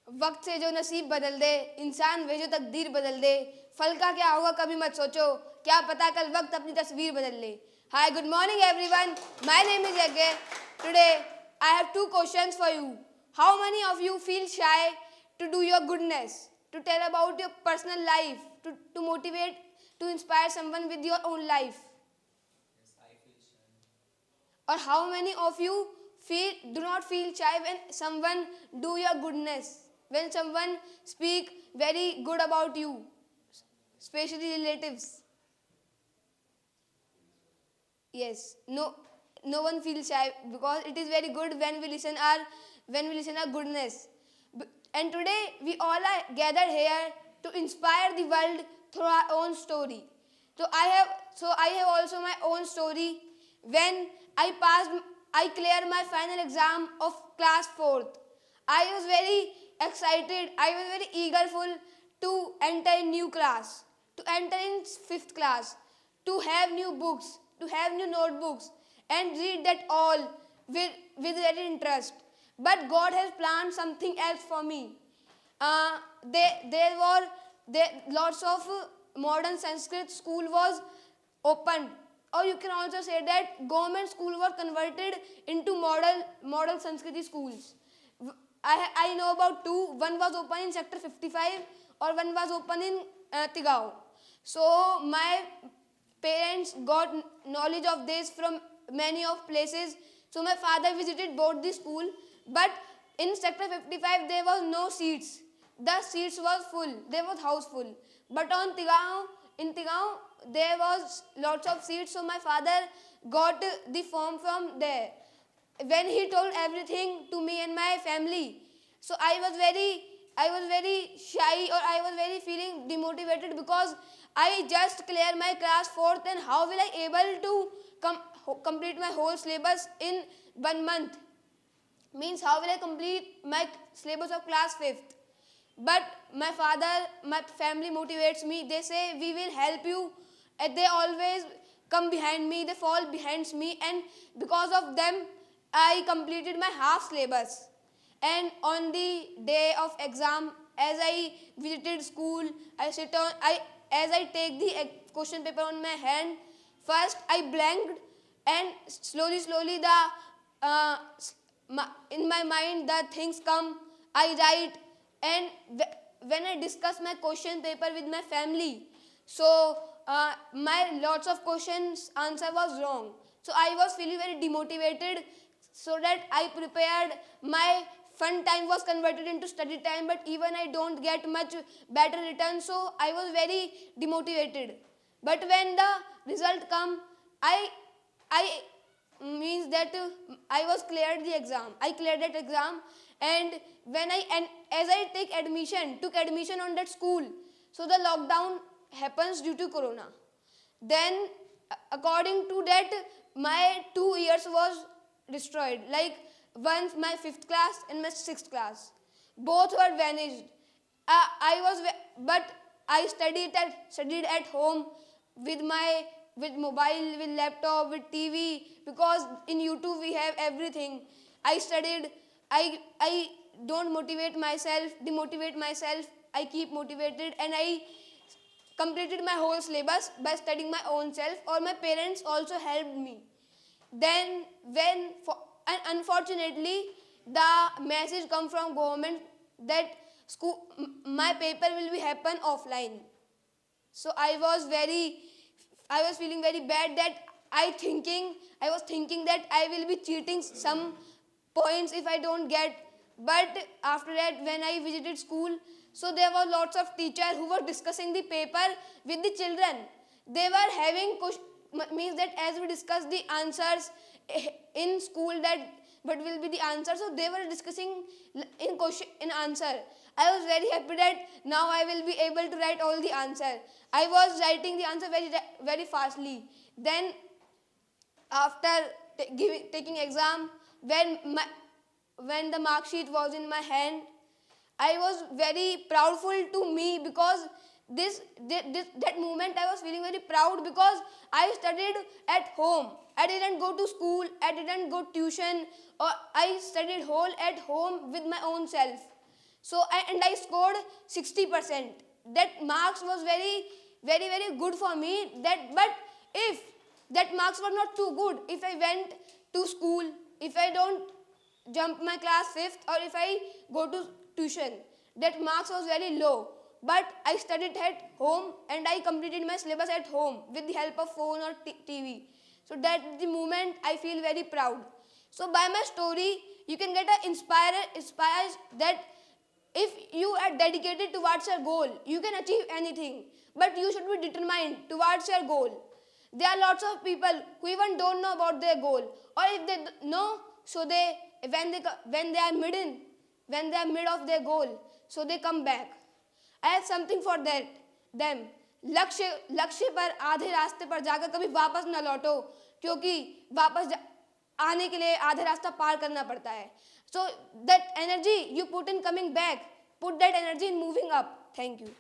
वक्त से जो नसीब बदल दे, इंसान वे जो तकदीर बदल दे, फल का क्या होगा कभी मत सोचो, क्या पता कल वक्त अपनी तस्वीर बदल ले. Hi, good morning everyone. My name is Yagya. Today I have two questions for you. How many of you feel shy to do your goodness, to tell about your personal life, to motivate, to inspire someone with your own life? Or how many of you do not feel shy when someone do your goodness, when someone speak very good about you, especially relatives? Yes, no one feels shy because it is very good when we listen our goodness. And today we all are gathered here to inspire the world through our own story. So I have also my own story. When I cleared my final exam of class 4th. I was very excited. I was very eagerful to enter a new class, to enter in 5th class, to have new books, to have new notebooks, and read that all with very interest. But God has planned something else for me. There were lots of modern Sanskrit school was opened, or you can also say that government school were converted into model Sanskrit schools. I know about two. One was open in sector 55 or one was open in Tigao. So my parents got knowledge of this from many of places. So my father visited both the school, but in sector 55 there was no seats. The seats was full. There was house full. But in Tigao there was lots of seats. So my father got the form from there. When he told everything to me and my family, so I was very shy, or I was very feeling demotivated because I just cleared my class 4th, and how will I able to complete my whole syllabus in 1 month? Means how will I complete my syllabus of class 5th? But my family motivates me. They say we will help you, and they always come behind me. They fall behind me, and because of them I completed my half syllabus. And on the day of exam, as I visited school, I sit on I as I take the question paper on my hand. First I blanked, and slowly the uh, in my mind the things come. I write, and when I discuss my question paper with my family, so my lots of questions answer was wrong. So I was feeling very demotivated. So that I prepared, my fun time was converted into study time, but even I don't get much better return. So I was very demotivated. But when the result come, I means that I was cleared the exam. I cleared that exam, and as I took admission on that school. So the lockdown happens due to corona. Then according to that, my 2 years was destroyed. Like once my 5th class and my 6th class, both were vanished. But I studied at home with my with mobile, with laptop, with TV, because in YouTube we have everything. I studied. I don't motivate myself, demotivate myself. I keep motivated, and I completed my whole syllabus by studying my own self, or my parents also helped me. Then and unfortunately the message come from government that my paper will be happen offline. So I was feeling very bad, that I was thinking that I will be cheating some points if I don't get. But after that, when I visited school, so there were lots of teachers who were discussing the paper with the children. They were having means that as we discuss the answers in school, that what will be the answer. So they were discussing in question in answer. I was very happy that now I will be able to write all the answer. I was writing the answer very fastly. Then after taking exam, when the mark sheet was in my hand, I was very proudful to me, because that moment I was feeling very proud, because I studied at home. I didn't go to school, I didn't go tuition, or I studied whole at home with my own self. and I scored 60%. That marks was very good for me. But if that marks were not too good, if I went to school, if I don't jump my class 5th, or if I go to tuition, that marks was very low. But I studied at home and I completed my syllabus at home with the help of phone or TV. So that the moment I feel very proud. So by my story, you can get inspired that if you are dedicated towards your goal, you can achieve anything. But you should be determined towards your goal. There are lots of people who even don't know about their goal, or if they know, so when they are mid of their goal, so they come back. I have something for them. लक्ष्य पर आधे रास्ते पर जाकर कभी वापस न लौटो, क्योंकि आने के लिए आधे रास्ता पार करना पड़ता है. So that energy you put in coming back, put that energy in moving up. Thank you.